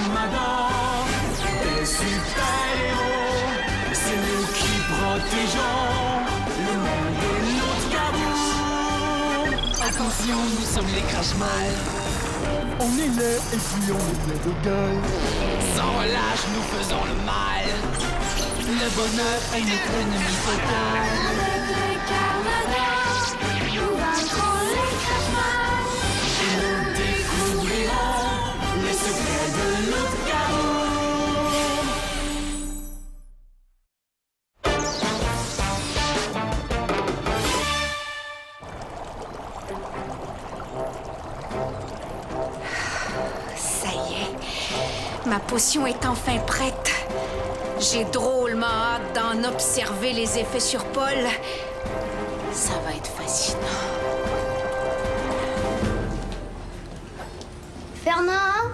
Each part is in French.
Armada. Des super-héros, c'est nous qui protégeons le monde de Loup-Garou. Attention, nous sommes les crache-mal. On est là et puis on est plein d'orgueil. Sans relâche, nous faisons le mal. Le bonheur est notre ennemi total. Avec Armada, nous vaincrons les crache-mal. Et nous découvrirons les secrets de Loup-Garou. Ça y est, ma potion est enfin prête. J'ai drôlement hâte d'en observer les effets sur Paul. Ça va être fascinant. Fernand,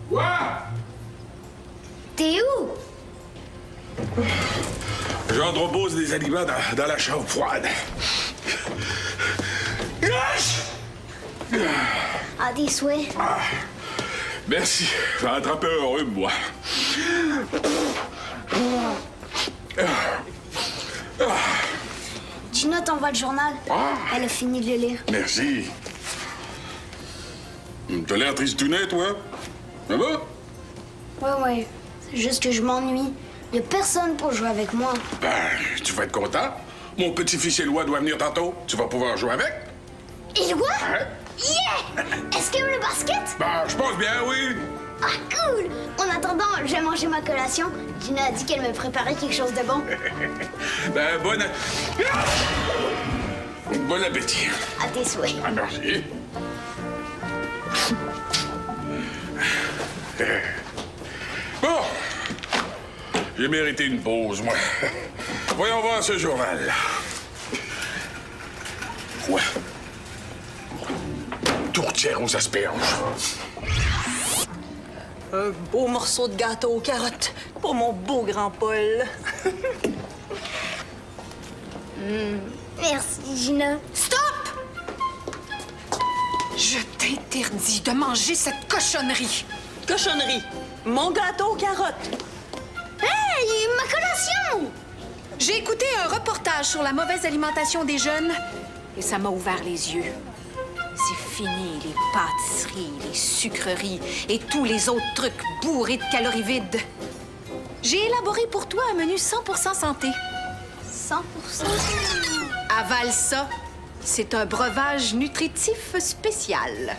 Quoi? t'es où? J'entrepose des aliments dans la chambre froide. À tes souhaits. Merci. J'ai attrapé un rhume, moi. Gina t'envoie le journal. Elle a fini de le lire. Merci. T'as l'air tristounet, toi? Ça va? Ouais. C'est juste que je m'ennuie. Y a personne pour jouer avec moi. Ben, tu vas être content. Mon petit-fils Éloi doit venir tantôt. Tu vas pouvoir jouer avec. Éloi? Hein? Yeah! Est-ce qu'il aime le basket? Ben, je pense bien, oui. Ah, cool! En attendant, je vais manger ma collation. Gina a dit qu'elle me préparait quelque chose de bon. Ben, bon appétit. À tes souhaits. Ah, merci. Bon. J'ai mérité une pause, moi. Voyons voir ce journal. Quoi? Tourtière aux asperges. Un beau morceau de gâteau aux carottes pour mon beau grand Paul. Merci, Gina. Stop! Je t'interdis de manger cette cochonnerie. Cochonnerie. Mon gâteau aux carottes. Hey, ma collation! J'ai écouté un reportage sur la mauvaise alimentation des jeunes et ça m'a ouvert les yeux. C'est fini, les pâtisseries, les sucreries et tous les autres trucs bourrés de calories vides. J'ai élaboré pour toi un menu 100% santé. 100%. Avale ça. C'est un breuvage nutritif spécial.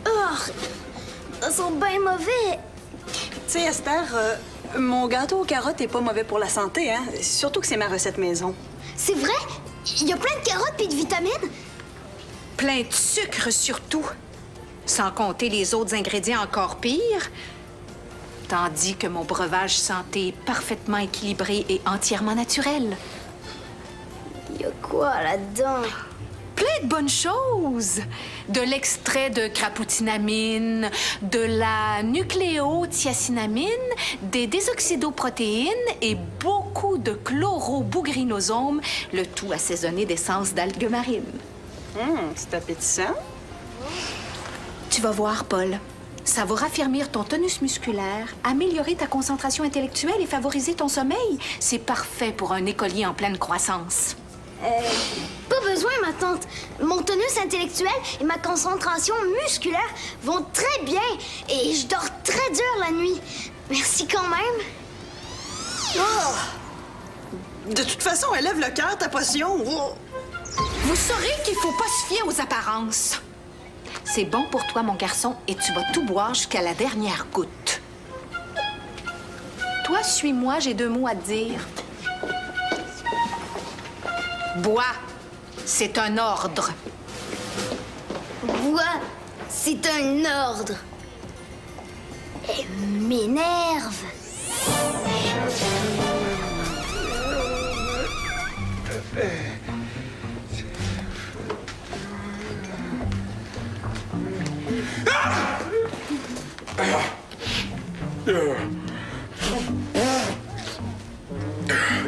Oh, ça sent bien mauvais. Tu sais, Esther, mon gâteau aux carottes est pas mauvais pour la santé, hein? Surtout que c'est ma recette maison. C'est vrai? Il y a plein de carottes et de vitamines. Plein de sucre surtout. Sans compter les autres ingrédients encore pires. Tandis que mon breuvage santé est parfaitement équilibré et entièrement naturel. Il y a quoi là-dedans? Plein de bonnes choses. De l'extrait de crapoutinamine, de la nucléothiacinamine, des désoxydoprotéines et beaucoup de chlorobougrinosome, le tout assaisonné d'essence d'algues marines. C'est appétissant. Tu vas voir, Paul. Ça va raffermir ton tonus musculaire, améliorer ta concentration intellectuelle et favoriser ton sommeil. C'est parfait pour un écolier en pleine croissance. Pas besoin, ma tante. Mon tonus intellectuel et ma concentration musculaire vont très bien. Et je dors très dur la nuit. Merci quand même. De toute façon, elle lève le cœur, ta potion. Oh. Vous saurez qu'il faut pas se fier aux apparences. C'est bon pour toi, mon garçon, et tu vas tout boire jusqu'à la dernière goutte. Toi, suis-moi, j'ai 2 mots à te dire. Bois, c'est un ordre. Bois, c'est un ordre. Elle m'énerve.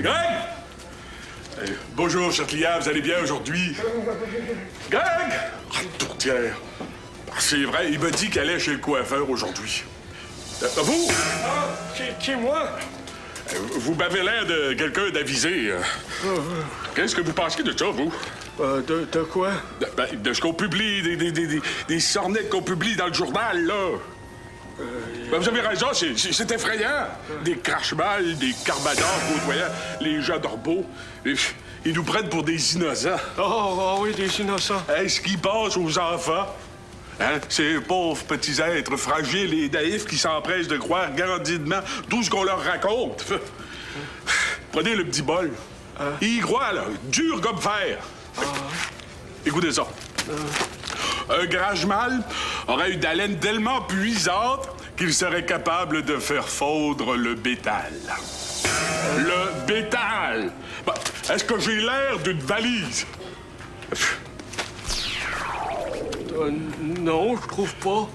Greg! Bonjour, Châtelier, vous allez bien aujourd'hui? Greg! Ah, tourtière! C'est vrai, il m'a dit qu'elle allait chez le coiffeur aujourd'hui. Vous? Qui, moi? Vous m'avez l'air de quelqu'un d'avisé. Qu'est-ce que vous pensez de ça, vous? De quoi? De ce qu'on publie, des sornettes qu'on publie dans le journal, là. Vous avez raison, c'est effrayant. Des crache-balles, des carmadors côtoyant les gens d'Orbeau. Ils nous prennent pour des innocents. Oh, oui, des innocents. Est-ce qu'ils passent aux enfants? Hein? Ces pauvres petits êtres fragiles et naïfs qui s'empressent de croire candidement tout ce qu'on leur raconte. Prenez le petit bol. Il y croit, là, dur comme fer. Écoutez ça. Un grage-mal aurait une haleine tellement puissante qu'il serait capable de faire fondre le bétal. Le bétal! Bah, est-ce que j'ai l'air d'une valise? Non, je trouve pas.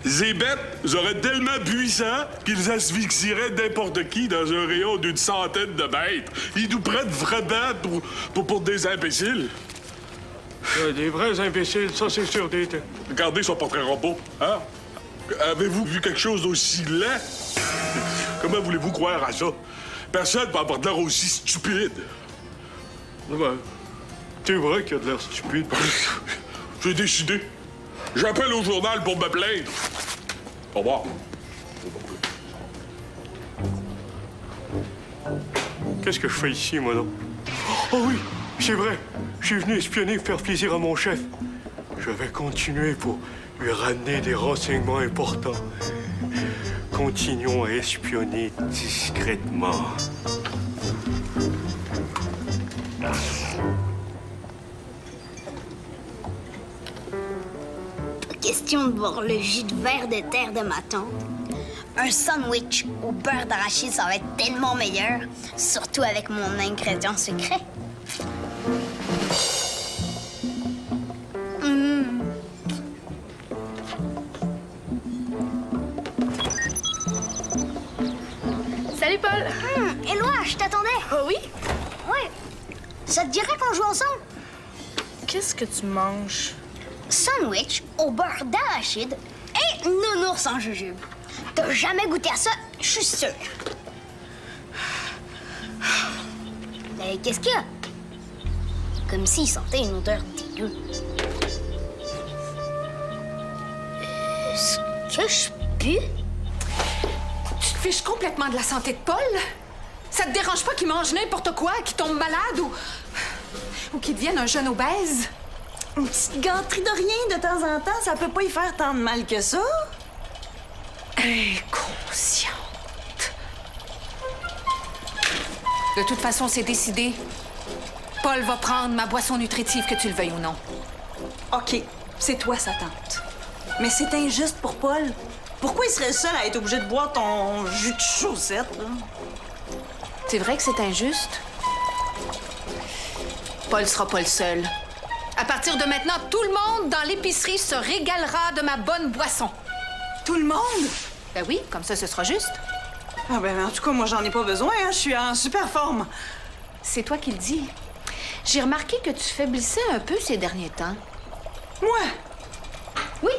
Ces bêtes seraient tellement puissants qu'ils asphyxieraient n'importe qui dans un rayon d'une centaine de mètres. Ils nous prennent vraiment pour des imbéciles. Des vrais imbéciles, ça c'est sûr. Regardez son portrait robot, hein? Avez-vous vu quelque chose d'aussi laid? Comment voulez-vous croire à ça? Personne peut avoir de l'air aussi stupide. Ben, c'est vrai qu'il a de l'air stupide. J'ai décidé. J'appelle au journal pour me plaindre. Au revoir. Qu'est-ce que je fais ici, moi, non? Oh oui, c'est vrai. Je suis venu espionner et faire plaisir à mon chef. Je vais continuer pour lui ramener des renseignements importants. Continuons à espionner discrètement. Question de boire le jus de verre de terre de ma tante. Un sandwich au beurre d'arachide, ça va être tellement meilleur. Surtout avec mon ingrédient secret. Salut, Paul! Éloi, je t'attendais. Oh oui? Ouais. Ça te dirait qu'on joue ensemble? Qu'est-ce que tu manges? Sandwich au beurre d'arachide et nounours en jujube. T'as jamais goûté à ça, je suis sûre. Qu'est-ce qu'il y a? Comme s'il sentait une odeur dégueu. Est-ce que je pue? Tu te fiches complètement de la santé de Paul? Ça te dérange pas qu'il mange n'importe quoi, qu'il tombe malade ou qu'il devienne un jeune obèse? Une petite gâterie de rien de temps en temps, ça peut pas y faire tant de mal que ça. Inconsciente. De toute façon, c'est décidé. Paul va prendre ma boisson nutritive, que tu le veuilles ou non. OK, c'est toi sa tante. Mais c'est injuste pour Paul. Pourquoi il serait seul à être obligé de boire ton jus de chaussette, là? C'est vrai que c'est injuste. Paul sera pas le seul. À partir de maintenant, tout le monde dans l'épicerie se régalera de ma bonne boisson. Tout le monde? Ben oui, comme ça, ce sera juste. Ah ben, en tout cas, moi, j'en ai pas besoin, hein. Je suis en super forme. C'est toi qui le dis. J'ai remarqué que tu faiblissais un peu ces derniers temps. Moi? Oui.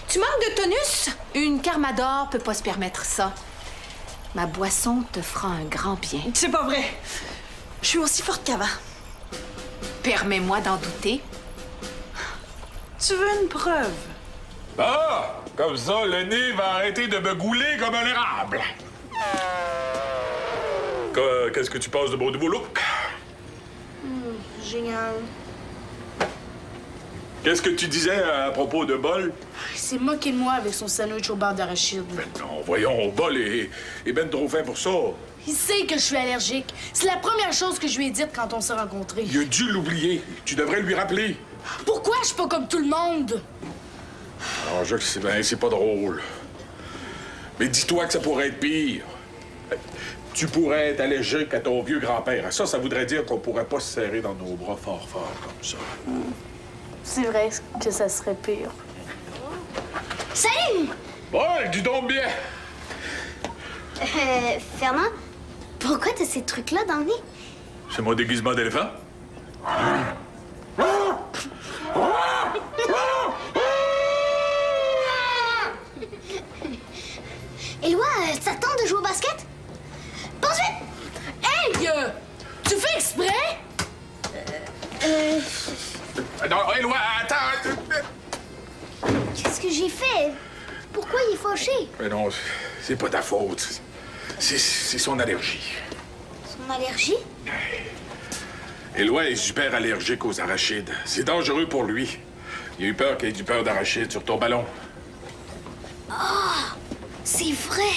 Tu manques de tonus? Une Carmador peut pas se permettre ça. Ma boisson te fera un grand bien. C'est pas vrai. Je suis aussi forte qu'avant. Permets-moi d'en douter. Tu veux une preuve? Ah! Comme ça, le nez va arrêter de me gouler comme un érable. Qu'est-ce que tu penses de mon nouveau look? Génial. Qu'est-ce que tu disais à propos de Bol? Il s'est moqué de moi avec son sandwich au beurre d'arachide. Non, voyons, Bol est ben trop fin pour ça. Il sait que je suis allergique. C'est la première chose que je lui ai dite quand on s'est rencontrés. Il a dû l'oublier. Tu devrais lui rappeler. Pourquoi je suis pas comme tout le monde? Alors, je le sais bien, c'est pas drôle. Mais dis-toi que ça pourrait être pire. Tu pourrais être allergique à ton vieux grand-père. Ça voudrait dire qu'on pourrait pas se serrer dans nos bras fort comme ça. C'est vrai que ça serait pire. Salut! Bol, dis donc bien! Fernand, pourquoi t'as ces trucs-là dans le nez? C'est mon déguisement d'éléphant. non, Éloi, attends! Qu'est-ce que j'ai fait? Pourquoi il est fâché? Mais non, c'est pas ta faute. C'est son allergie. Son allergie? Éloi est super allergique aux arachides. C'est dangereux pour lui. Il a eu peur qu'il ait du beurre d'arachide sur ton ballon. C'est vrai.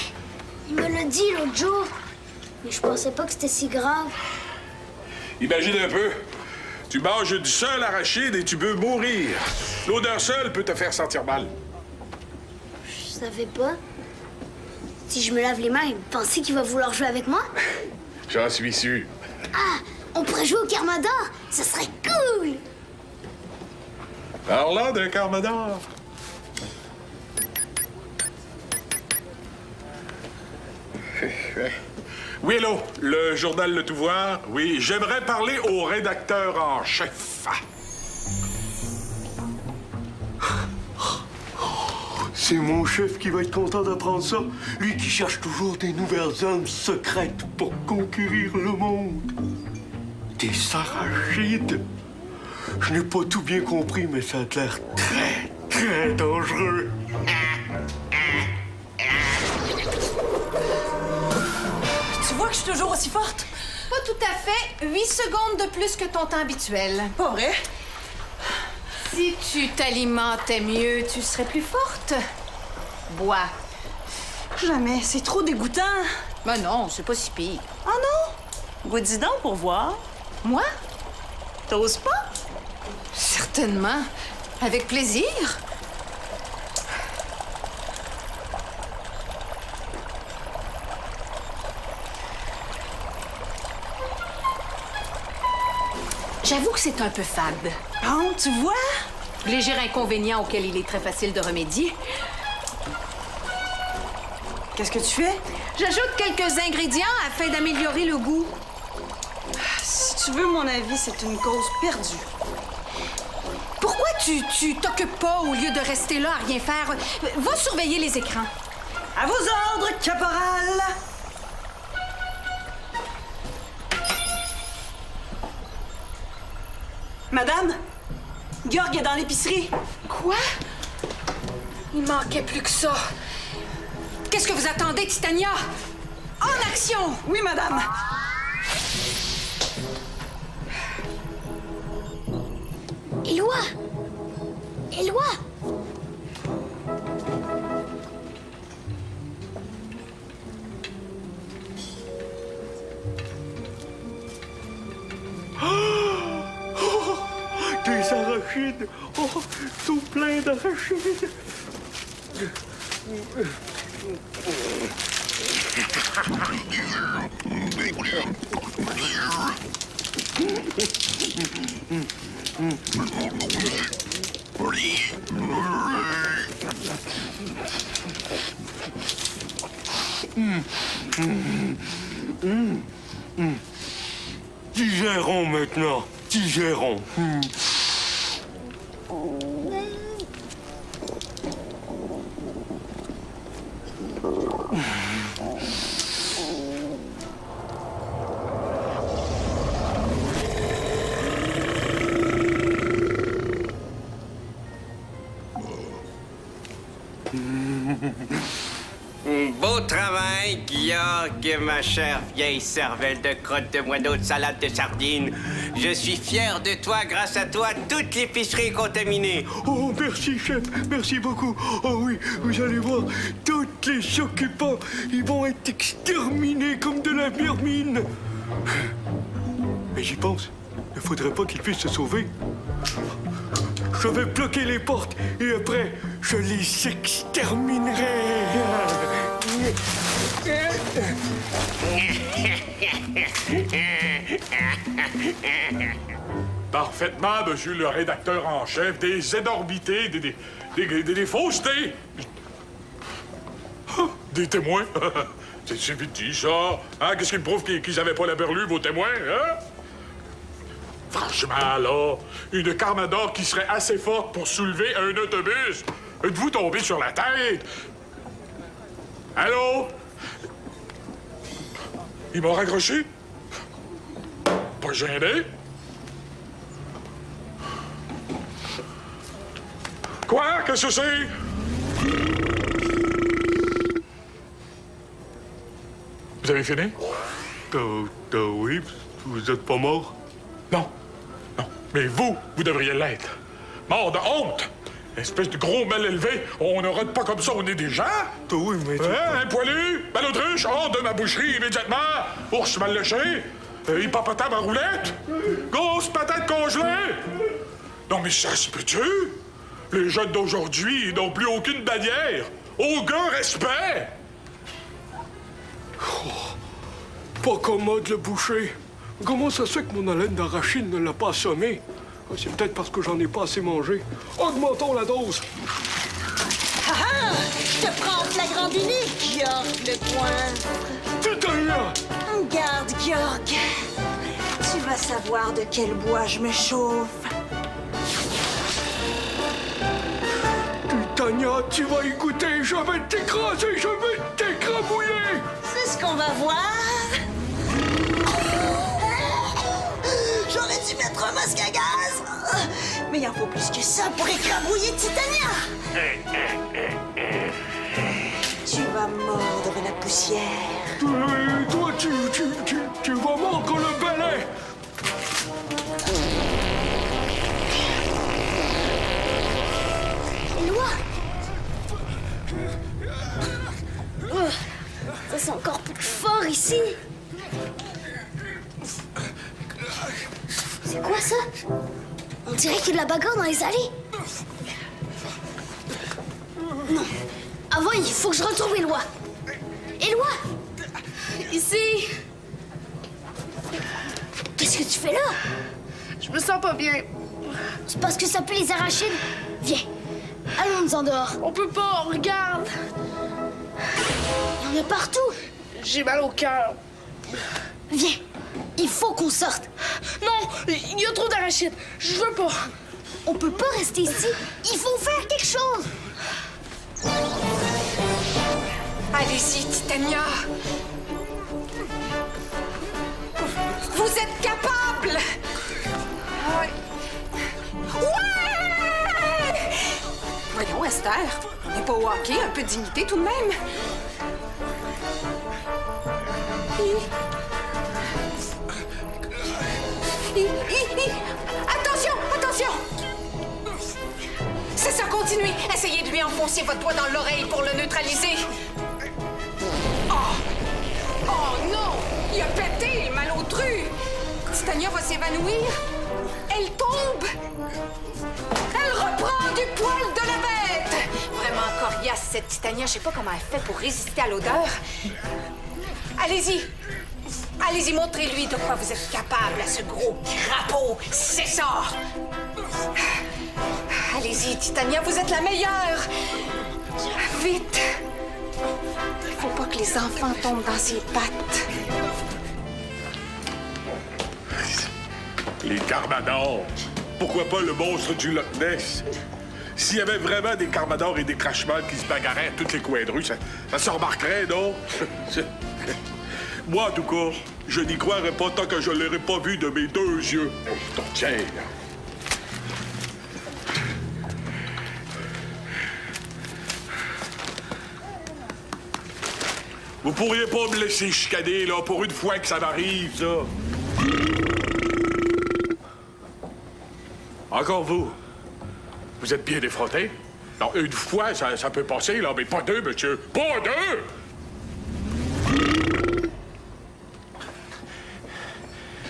Il me l'a dit l'autre jour. Mais je pensais pas que c'était si grave. Imagine un peu. Tu manges du seul arachide et tu peux mourir. L'odeur seule peut te faire sentir mal. Je savais pas. Si je me lave les mains, il pensait qu'il va vouloir jouer avec moi? J'en suis sûr. Ah, on pourrait jouer au Carmador. Ça serait cool. Parlant d'un Carmador. Oui, hello, le journal Le Touvoir. Oui, j'aimerais parler au rédacteur en chef. C'est mon chef qui va être content d'apprendre ça. Lui qui cherche toujours des nouvelles armes secrètes pour conquérir le monde. Des arachides. Je n'ai pas tout bien compris, mais ça a l'air très, très dangereux. Tu vois que je suis toujours aussi forte? Pas tout à fait. 8 secondes de plus que ton temps habituel. Pas vrai? Si tu t'alimentais mieux, tu serais plus forte. Bois. Jamais. C'est trop dégoûtant. Ben non, c'est pas si pire. Ah non? Goûte-y donc pour voir. Moi? T'oses pas? Certainement. Avec plaisir. J'avoue que c'est un peu fade. Bon, tu vois? Léger inconvénient auquel il est très facile de remédier. Qu'est-ce que tu fais? J'ajoute quelques ingrédients afin d'améliorer le goût. Si tu veux mon avis, c'est une cause perdue. Pourquoi tu t'occupes pas au lieu de rester là à rien faire? Va surveiller les écrans. À vos ordres, caporal! Madame, Georg est dans l'épicerie. Quoi? Il manquait plus que ça. Qu'est-ce que vous attendez, Titania? En action! Oui, madame. Éloi! Éloi! Des arachides. Oh, tout plein d'arachides. Digérons maintenant. Digérons. Beau travail, Georg, ma chère vieille cervelle de crotte de moineau de salade de sardines. Je suis fier de toi. Grâce à toi, toute l'épicerie est contaminée. Oh, merci, chef. Merci beaucoup. Oh oui, vous allez voir, tous les occupants, ils vont être exterminés comme de la vermine. Mais j'y pense. Il ne faudrait pas qu'ils puissent se sauver. Je vais bloquer les portes et après, je les exterminerai. Parfaitement, monsieur le rédacteur en chef. Des énormités, des faussetés. Ah, des témoins. C'est vite dit, ça. Hein? Qu'est-ce qui me prouve qu'ils avaient pas la berlue, vos témoins, hein? Franchement, là, une Carmador qui serait assez forte pour soulever un autobus. Êtes-vous tombé sur la tête? Allô? Ils m'ont raccroché? Pas gêné? Quoi? Qu'est-ce que c'est? Vous avez fini? Oui, vous êtes pas mort? Non. Non. Mais vous devriez l'être. Mort de honte! Espèce de gros mal élevé. On ne rôde pas comme ça, on est des gens. Oui, mais... Hein, un poilu? Ben l'autruche, hors de ma boucherie immédiatement. Ours mal léché. Hippopotame en roulette. Grosse patate congelée. Non, mais ça se peut-tu? Les jeunes d'aujourd'hui n'ont plus aucune bannière. Aucun respect. Pas commode, le boucher. Comment ça se fait que mon haleine d'arachide ne l'a pas assommé? C'est peut-être parce que j'en ai pas assez mangé. Augmentons la dose. Ah! Je te prends en flagrant délit, Georg le coin. Titania! Garde, Georg. Tu vas savoir de quel bois je me chauffe. Titania, tu vas y goûter. Je vais t'écraser, je vais t'écrabouiller. C'est ce qu'on va voir. J'aurais dû mettre un masque à gaz. Mais il en faut plus que ça pour écrabouiller Titania. Tu vas mordre la poussière. Toi, tu vas mordre le balai. Éloi! Ça sent encore plus fort ici. C'est quoi ça? On dirait qu'il y a de la bagarre dans les allées. Non. Avant, il faut que je retrouve Éloi. Éloi! Ici, Qu'est-ce que tu fais là? je me sens pas bien. C'est parce que ça pue les arachides? Viens, allons-nous en dehors. On peut pas, regarde. Il y en a partout. J'ai mal au cœur. Viens, il faut qu'on sorte. Non, il y a trop d'arachides. Je veux pas. On peut pas rester ici. Il faut faire quelque chose. Allez-y, Titania. Vous êtes capable. Ouais. Ouais! Voyons, Esther, on n'est pas au hockey, un peu de dignité tout de même. Attention, attention! C'est ça, continuez. Essayez de lui enfoncer votre doigt dans l'oreille pour le neutraliser. Oh non! Il a pété, malotru! Titania va s'évanouir. Elle tombe. Elle reprend du poil de la bête. Vraiment coriace, cette Titania. Je sais pas comment elle fait pour résister à l'odeur. Allez-y. Allez-y, montrez-lui de quoi vous êtes capable à ce gros crapaud. C'est ça! Allez-y, Titania, vous êtes la meilleure! Vite! Il faut pas que les enfants tombent dans ses pattes. Les Carmadors. Pourquoi pas le monstre du Loch Ness? S'il y avait vraiment des Carmadors et des Trashman qui se bagarraient à tous les coins de rue, ça se remarquerait, non? Moi, en tout cas, je n'y croirais pas tant que je ne l'aurais pas vu de mes deux yeux. Oh, tiens, là. Vous pourriez pas me laisser chicaner, là, pour une fois que ça m'arrive, ça. Encore vous. Vous êtes bien défronté? Non, une fois, ça peut passer, là, mais pas deux, monsieur. Pas deux!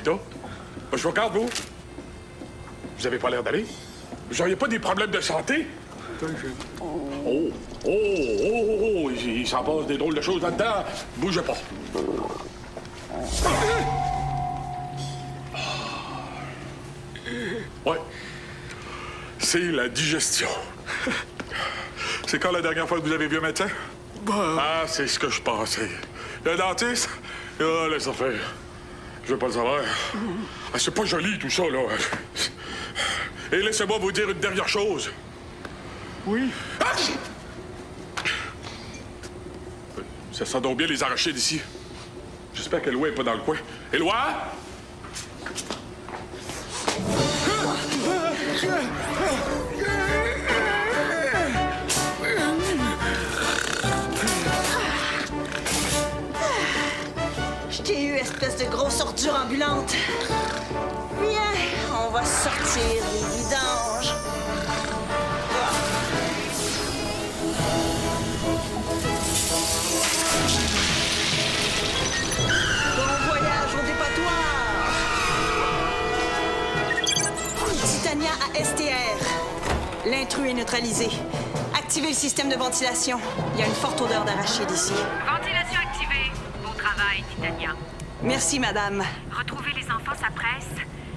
Donc, je vous regarde, vous. Vous avez pas l'air d'aller? Vous n'auriez pas des problèmes de santé? Oh, il s'en passe des drôles de choses là-dedans. Bougez pas. Ouais. C'est la digestion. C'est quand la dernière fois que vous avez vu un médecin? Ah, c'est ce que je pensais. Le dentiste? Ah, laisse faire. Je veux pas le savoir. Ah, c'est pas joli, tout ça, là. Et laissez-moi vous dire une dernière chose. Oui. Ah! Ça sent donc bien les arachides ici. J'espère qu'Éloi est pas dans le coin. Éloi? ordure ambulante. Viens, on va sortir les vidanges. Bon voyage au dépotoir. Titania à STR. L'intrus est neutralisé. Activez le système de ventilation. Il y a une forte odeur d'arachide ici. Ventilation activée. Bon travail, Titania. Merci, madame. Retrouver les enfants, ça presse.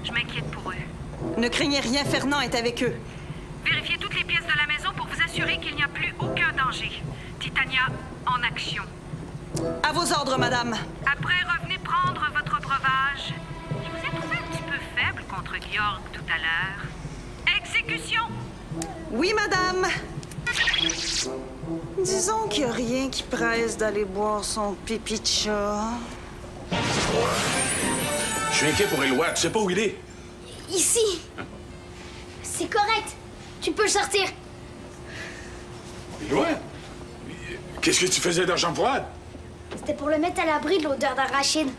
Je m'inquiète pour eux. Ne craignez rien, Fernand est avec eux. Vérifiez toutes les pièces de la maison pour vous assurer qu'il n'y a plus aucun danger. Titania, en action. À vos ordres, madame. Après, revenez prendre votre breuvage. Je vous ai trouvé un petit peu faible contre Georg tout à l'heure. Exécution! Oui, madame. Disons qu'il n'y a rien qui presse d'aller boire son pipi de chat. Je suis inquiet pour Éloi. Tu sais pas où il est? Ici. C'est correct. Tu peux sortir. Éloi? Qu'est-ce que tu faisais dans la chambre froide? C'était pour le mettre à l'abri de l'odeur d'arachide.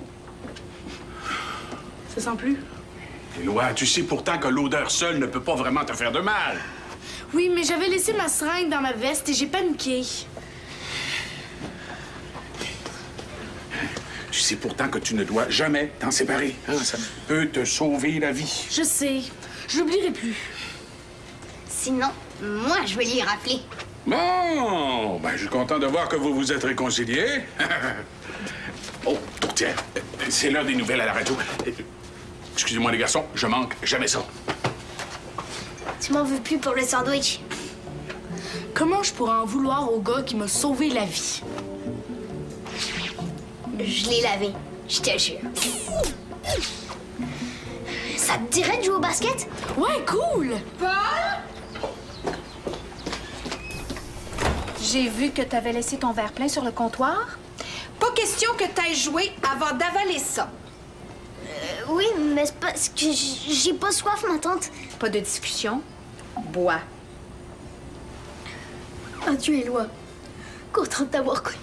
Ça sent plus. Éloi, tu sais pourtant que l'odeur seule ne peut pas vraiment te faire de mal. Oui, mais j'avais laissé ma seringue dans ma veste et j'ai paniqué. Tu sais pourtant que tu ne dois jamais t'en séparer. Hein? Ça peut te sauver la vie. Je sais. Je l'oublierai plus. Sinon, moi, je vais lui rappeler. Bon, ben, je suis content de voir que vous vous êtes réconciliés. Oh, tourtière, c'est l'heure des nouvelles à la radio. Excusez-moi, les garçons, je manque jamais ça. Tu m'en veux plus pour le sandwich. Comment je pourrais en vouloir au gars qui m'a sauvé la vie? Je l'ai lavé, je te jure. Ça te dirait de jouer au basket? Ouais, cool! J'ai vu que t'avais laissé ton verre plein sur le comptoir. Pas question que t'ailles jouer avant d'avaler ça. Oui, mais c'est parce que j'ai pas soif, ma tante. Pas de discussion. Bois. Adieu, Éloi. Content de t'avoir connu.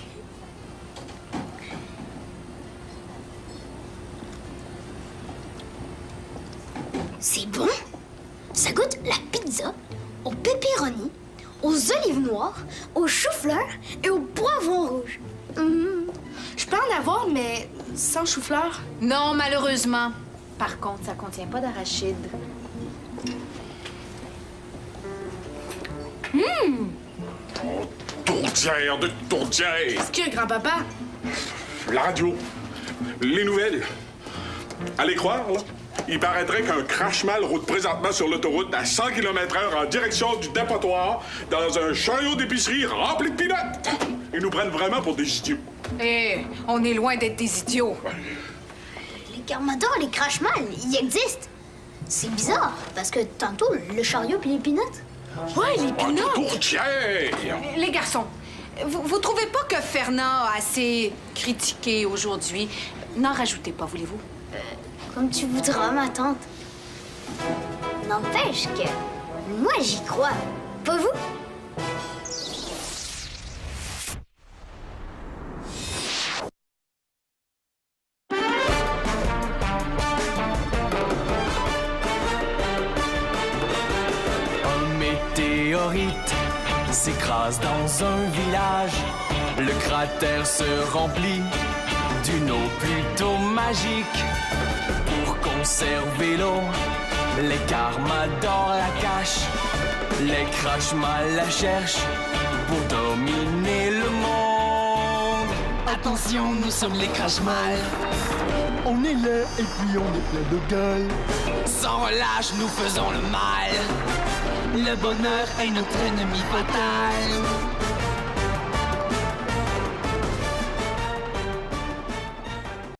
C'est bon. Ça goûte la pizza au pepperoni, aux olives noires, aux choux-fleurs et aux poivrons rouges. Je peux en avoir, mais sans chou-fleur. Non, malheureusement. Par contre, ça contient pas d'arachide. Tourtière de tourtière. Qu'est-ce qu'il y a, grand-papa? La radio, les nouvelles. Allez croire, là. Il paraîtrait qu'un crash-mal roule présentement sur l'autoroute à 100 km/h en direction du dépotoir dans un chariot d'épicerie rempli de peanuts. Ils nous prennent vraiment pour des idiots. Eh, on est loin d'être des idiots. Les Carmadors, les crash-mal, ils existent. C'est bizarre, parce que tantôt, le chariot puis les peanuts. Ouais, les peanuts! Tourtière! Les garçons, vous trouvez pas que Fernand a assez critiqué aujourd'hui? N'en rajoutez pas, voulez-vous? Comme tu voudras, ma tante. N'empêche que moi, j'y crois. Pas vous? Un météorite s'écrase dans un village. Le cratère se remplit d'une eau plutôt magique. Pour conserver l'eau, les Carmadors la cachent. Les Crash-Mal la cherchent pour dominer le monde. Attention, nous sommes les Crash-Mal. On est là et puis on est plein de gueule. Sans relâche, nous faisons le mal. Le bonheur est notre ennemi fatal.